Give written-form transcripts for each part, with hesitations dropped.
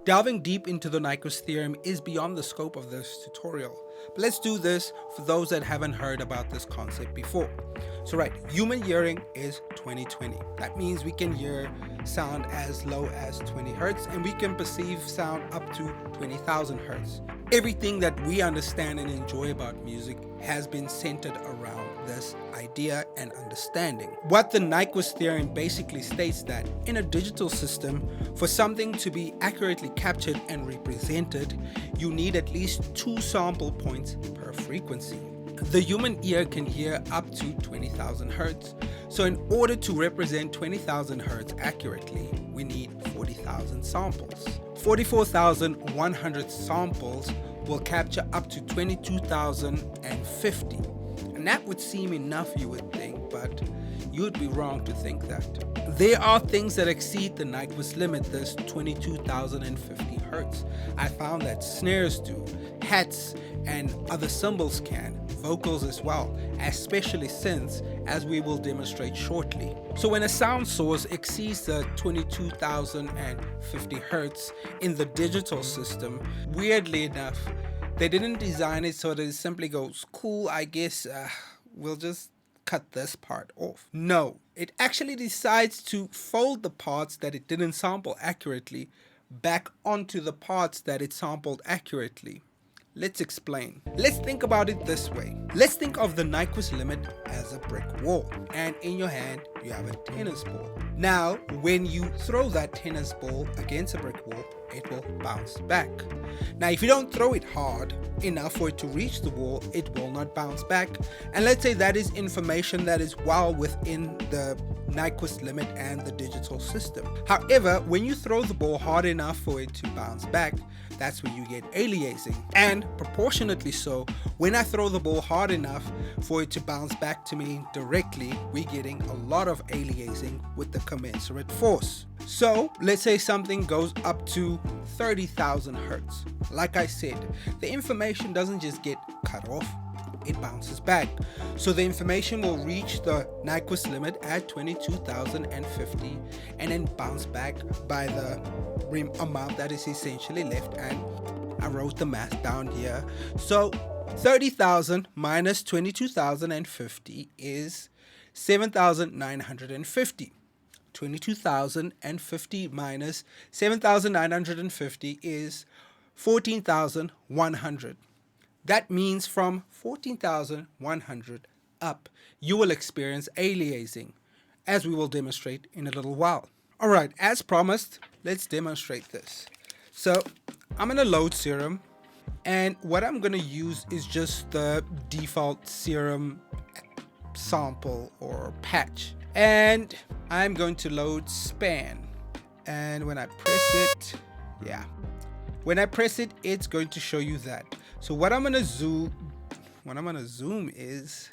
Delving deep into the Nyquist theorem is beyond the scope of this tutorial, but let's do this for those that haven't heard about this concept before. So right, human hearing is 20/20. That means we can hear sound as low as 20 hertz and we can perceive sound up to 20,000 hertz. Everything that we understand and enjoy about music has been centered around this idea and understanding. What the Nyquist theorem basically states that in a digital system, for something to be accurately captured and represented, you need at least 2 sample points per frequency. The human ear can hear up to 20,000 hertz. So in order to represent 20,000 hertz accurately, we need 40,000 samples. 44,100 samples will capture up to 22,050. And that would seem enough, you would think, but you'd be wrong to think that. There are things that exceed the Nyquist limit, this 22,050 hertz. I found that snares do, hats and other cymbals can, vocals as well, especially synths, as we will demonstrate shortly. So when a sound source exceeds the 22,050 hertz in the digital system, weirdly enough, they didn't design it so that it simply goes, cool, I guess we'll just cut this part off. No, it actually decides to fold the parts that it didn't sample accurately back onto the parts that it sampled accurately. Let's explain. Let's think about it this way. Let's think of the Nyquist limit as a brick wall, and in your hand you have a tennis ball. Now, when you throw that tennis ball against a brick wall, it will bounce back. Now, if you don't throw it hard enough for it to reach the wall, it will not bounce back. And let's say that is information that is well within the Nyquist limit and the digital system. However, when you throw the ball hard enough for it to bounce back, that's when you get aliasing. And proportionately so, when I throw the ball hard enough for it to bounce back to me directly, we're getting a lot of aliasing with the commensurate force. So let's say something goes up to 30,000 hertz. Like I said, the information doesn't just get cut off, it bounces back. So the information will reach the Nyquist limit at 22,050 and then bounce back by the amount that is essentially left, and I wrote the math down here. So 30,000 minus 22,050 is 7,950. 22,050 minus 7,950 is 14,100. That means from 14,100 up, you will experience aliasing, as we will demonstrate in a little while. Alright, as promised, let's demonstrate this. So I'm going to load Serum, and what I'm going to use is just the default Serum sample or patch. And I'm going to load Span, and when I press it, when I press it, it's going to show you that. So what I'm going to zoom is,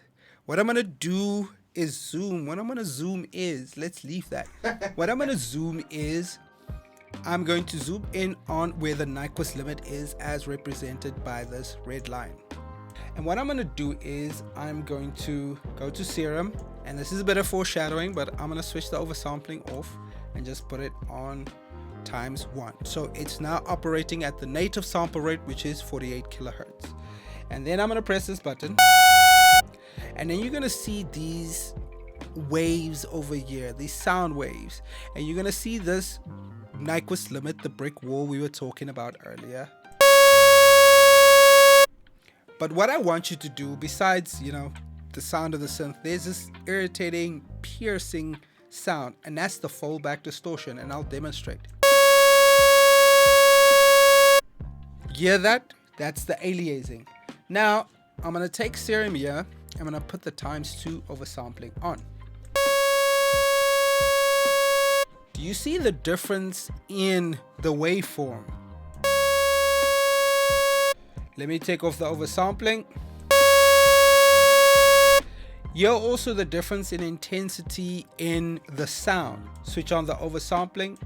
let's leave that. What I'm going to zoom is, I'm going to zoom in on where the Nyquist limit is as represented by this red line. And what I'm going to do is I'm going to go to Serum, and this is a bit of foreshadowing, but I'm going to switch the oversampling off and just put it on ×1. So it's now operating at the native sample rate, which is 48 kilohertz. And then I'm going to press this button, and then you're going to see these waves over here, these sound waves, and you're going to see this Nyquist limit, the brick wall we were talking about earlier. But what I want you to do, besides, the sound of the synth, there's this irritating, piercing sound, and that's the fallback distortion, and I'll demonstrate. Hear that? That's the aliasing. Now, I'm going to take Serum here, I'm going to put the ×2 oversampling on. Do you see the difference in the waveform? Let me take off the oversampling. Here also the difference in intensity in the sound. Switch on the oversampling.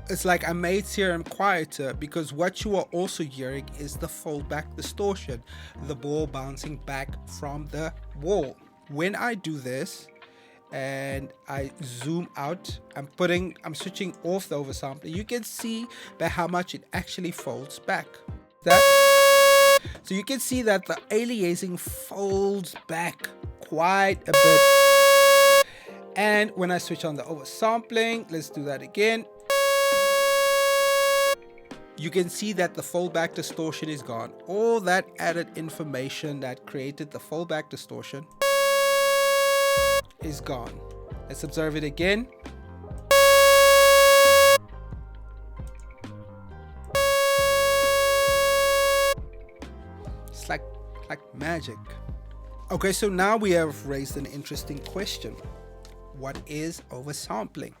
It's like I made Serum quieter because what you are also hearing is the fallback distortion, the ball bouncing back from the wall. When I do this, and I zoom out, I'm switching off the oversampling. You can see by how much it actually folds back. So you can see that the aliasing folds back quite a bit. And when I switch on the oversampling, let's do that again. You can see that the foldback distortion is gone. All that added information that created the foldback distortion is gone. Let's observe it again. It's like magic. Okay, so now we have raised an interesting question. What is oversampling?